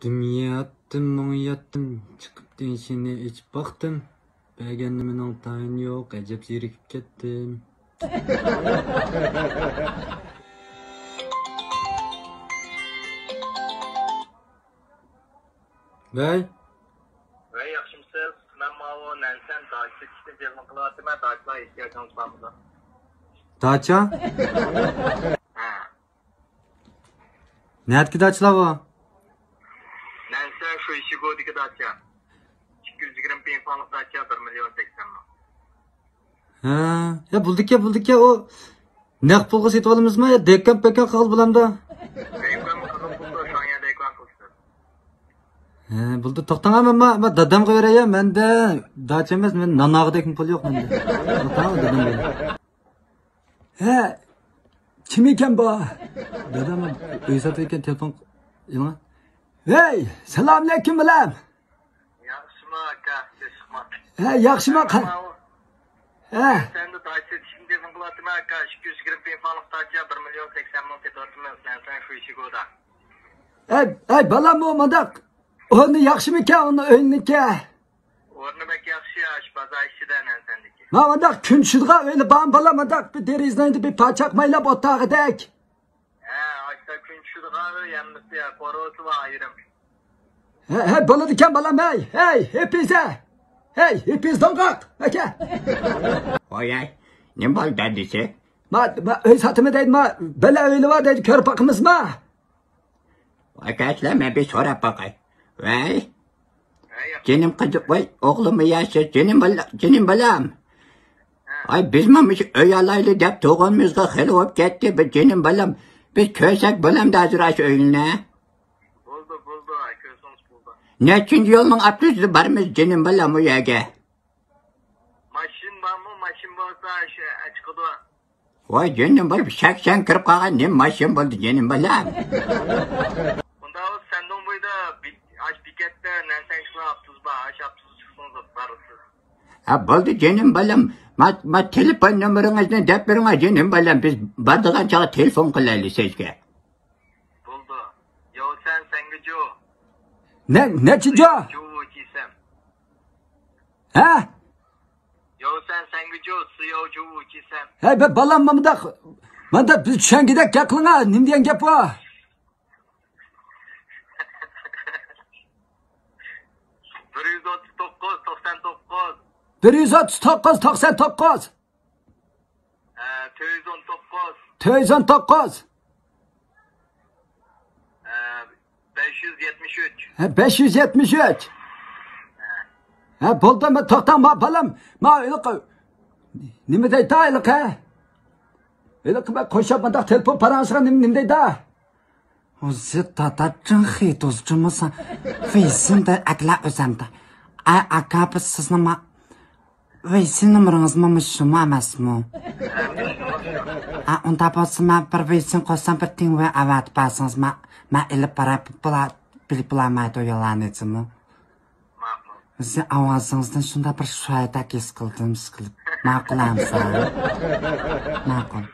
Yattım, onu yattım. Çıkıp denişini içip baktım. Beğendiğimin tayini yok. Acep zirikip kettim. Bey? Bey, yaxshimisiz? Men mavo Nansen dacha ishni telefon qilyapman. Dacha ehtiyojimiz bormi? Dacha? Ha. Nerede dachalar var? Nansen shu Ishigodagi dacha. 220 bin fonlik dacha 1 milyon 80 ming. Ha, ya bulduk ya o. Ne pulga setip alamızmı ya? Dekan kal bulamda. Benim kızım buldu, şu an ya deklan kılıştı. He, buldu. Toktana ama dadam koyar ya. Ben de dacha emas, men nanağıdaki pul yok bende. Toktana dadam benim. He, kim ekan bu? Dadam uy satayotgan telefon yana. Hey, selamünaleyküm bilam. Yaxshimi aka, chiqma. He, yaxshimi? He. Sen de dacha ishni telefon qilyapman aka. 220 bin fonlik dacha 1 milyon 80 ming ketyapmiz. Nansen shu Ishigoda. Hey, balam o madak. Onu yaxshimi ekan, onu öyniki. O'rni bek yaxshi, oshpaza ishida Nansendiki. Madak kun shidg'a öyle balam madak bir deriznaydi bir paçak maylab o'tag'idek. Ha, ashta kun tushirg'ani yamnisi ya, qorosi va ayrim. He, bo'ladi ekan balam, hey, hepinize. Hey, hepiniz dong'aq, aka. Voy, ne bo'ldi dadisi? Ma uy satimi deydi, bela uyli var deydi, ko'rib boqimizmi? Arkadaşlar ben bir so'rab boqay. Voy, Ha, jenim qiziq, voy, o'g'lim yaxshi, jenim balam. Ay bizmi mush uy olayli deb tug'imizga xil bo'lib ketdi, bir jenim balam. Biz ko'rsak bo'lamdi ajrash uyini. Buldu, ko'zimiz buldu. Nechinchi yo'lning avtobusi bormiz jenim balam u yerga? Mashin bormi? Mashin bo'lsa chiqadi. Voy, jenim balam shak-shan kirib qolgan, ne mashin bo'ldi jenim balam. Unda o sendon bo'yda bekatda Nansenshlar avtobus bor, avtobus chiqsangiz borasiz. Ha bo'ldi jenim balam. Ma telefon nomeringizni deb bering jenim balam. Biz bordigan chog'i telefon qilaylik sizga. Buldu. Yo senga jo. Nechi jo? Jo kisam. Ha? Yo senga jo, siyo jo kisam. Hey be balam manda biz tushangidek gap qilinga, nim degan gap bu? 139 99. 219. 573. 573. Ha, bo'ldi mi? To'xtama balam. Nima deydi ayliq ha? Ben qo'shabmanda telefon paransiga nima deydi? O'zi tatachin hit o'zchimasa. Faysında akla o'zamda. Aka biz sizni Veysin numaranızmı şumu emasmi? Unda bo'lsa men bir veysin qo'shsam bir ting va avat basınız men ilib bilib bilmaydi o'ylanadimi? Siz ovozingizdan shunda bir shoyda his qildim, siqilib. Ma'qulamsan? Ma'qul.